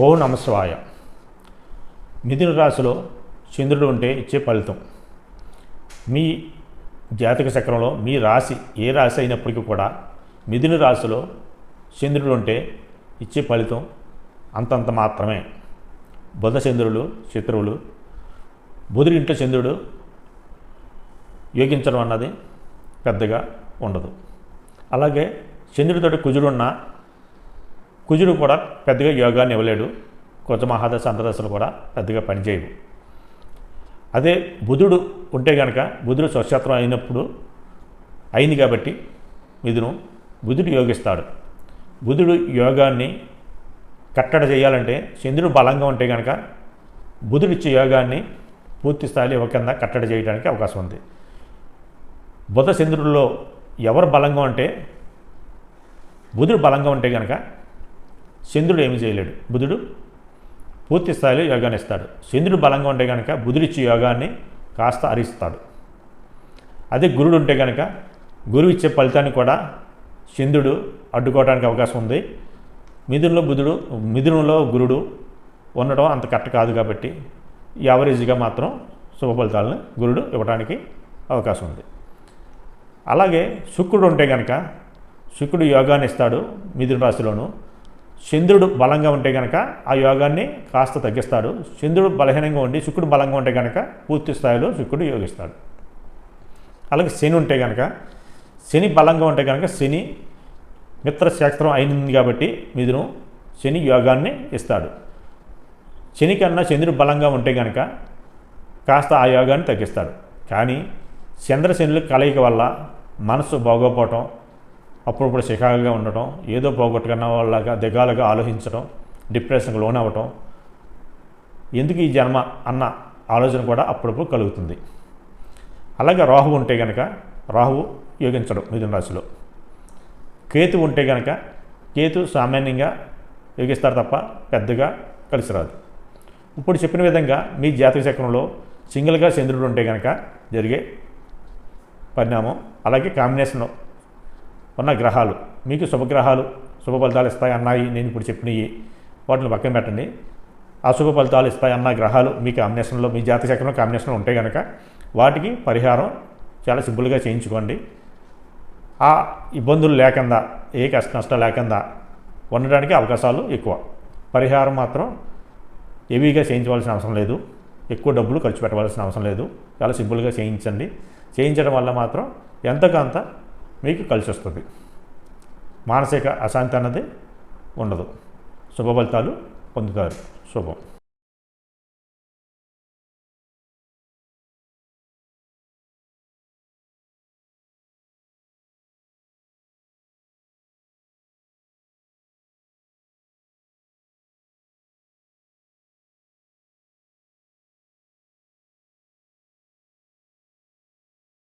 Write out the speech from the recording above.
ఓం నమశివాయ. మిథున రాశిలో చంద్రుడు ఉంటే ఇచ్చే ఫలితం. మీ జాతక చక్రంలో మీ రాశి ఏ రాశి అయినప్పటికీ కూడా మిథున రాశిలో చంద్రుడు ఉంటే ఇచ్చే ఫలితం అంతంత మాత్రమే. బుధ చంద్రులు శత్రువులు. బుధుడి ఇంట్లో చంద్రుడు యోగించడం అన్నది పెద్దగా ఉండదు. అలాగే చంద్రుడితో కుజుడు ఉన్న కుజుడు కూడా పెద్దగా యోగాన్ని ఇవ్వలేడు. కొత్త మహాదశ అంతర్దశలు కూడా పెద్దగా పనిచేయవు. అదే బుధుడు ఉంటే కనుక బుధుడు స్వక్షేత్రం అయినప్పుడు అయింది కాబట్టి బుధుడు యోగిస్తాడు. బుధుడు యోగాన్ని కట్టడ చేయాలంటే చంద్రుడు బలంగా ఉంటే కనుక బుధుడు ఇచ్చే యోగాన్ని పూర్తి స్థాయిలో ఇవ్వకుండా కట్టడ చేయడానికి అవకాశం ఉంది. బుధ చంద్రుడిలో ఎవరు బలంగా ఉంటే బుధుడు బలంగా ఉంటే కనుక చంద్రుడు ఏమి చేయలేడు. బుధుడు పూర్తి స్థాయిలో యోగాన్ని ఇస్తాడు. చంద్రుడు బలంగా ఉంటే కనుక బుధుడిచ్చే యోగాన్ని కాస్త హరిస్తాడు. అదే గురుడు ఉంటే కనుక గురువు ఇచ్చే ఫలితాన్ని కూడా చంద్రుడు అడ్డుకోవడానికి అవకాశం ఉంది. మిథునంలో గురుడు ఉండడం అంత కరెక్ట్ కాదు కాబట్టి యావరేజ్గా మాత్రం శుభ ఫలితాలను గురుడు ఇవ్వడానికి అవకాశం ఉంది. అలాగే శుక్రుడు ఉంటే కనుక శుక్రుడు యోగాన్ని ఇస్తాడు మిథున రాశిలోను. చంద్రుడు బలంగా ఉంటే కనుక ఆ యోగాన్ని కాస్త తగ్గిస్తాడు. చంద్రుడు బలహీనంగా ఉండి శుక్రుడు బలంగా ఉంటే కనుక పూర్తి స్థాయిలో శుక్రుడు యోగిస్తాడు. అలాగే శని ఉంటే కనుక శని బలంగా ఉంటే కనుక శని మిత్రశాస్త్రం అయింది కాబట్టి శని యోగాన్ని ఇస్తాడు. శని కన్నా చంద్రుడు బలంగా ఉంటే కనుక కాస్త ఆ యోగాన్ని తగ్గిస్తాడు. కానీ చంద్రశనుల కలయిక వల్ల మనసు బాగోపోవటం, అప్పుడప్పుడు చికాకుగా ఉండటం, ఏదో పోగొట్టుకున్న వాళ్ళగా దిగాలుగా ఆలోచించడం, డిప్రెషన్కి లోన్ అవ్వటం, ఎందుకు ఈ జన్మ అన్న ఆలోచన కూడా అప్పుడప్పుడు కలుగుతుంది. అలాగే రాహువు ఉంటే కనుక రాహువు యోగించడం మిథున రాశిలో. కేతు ఉంటే కనుక కేతు సామాన్యంగా యోగిస్తారు తప్ప పెద్దగా కలిసి రాదు. ఇప్పుడు చెప్పిన విధంగా మీ జాతక చక్రంలో సింగిల్గా చంద్రుడు ఉంటే కనుక జరిగే పరిణామం, అలాగే కాంబినేషన్లో ఉన్న గ్రహాలు మీకు శుభగ్రహాలు శుభ ఫలితాలు ఇస్తాయి అన్నాయి నేను ఇప్పుడు చెప్పినవి వాటిని పక్కన పెట్టండి. ఆ శుభ ఫలితాలు ఇస్తాయి అన్న గ్రహాలు మీ కాంబినేషన్లో మీ జాతక చక్రంలో కాంబినేషన్లో ఉంటే కనుక వాటికి పరిహారం చాలా సింపుల్గా చేయించుకోండి. ఆ ఇబ్బందులు లేకుండా ఏ నష్టం లేకుండా ఉండడానికి అవకాశాలు ఎక్కువ. పరిహారం మాత్రం హెవీగా చేయించవలసిన అవసరం లేదు, ఎక్కువ డబ్బులు ఖర్చు పెట్టవలసిన అవసరం లేదు. చాలా సింపుల్గా చేయించండి. చేయించడం వల్ల మాత్రం ఎంతకంత మీకు కలిసి వస్తుంది. మానసిక అశాంతి అన్నది ఉండదు. శుభ ఫలితాలు పొందుతారు. శుభం.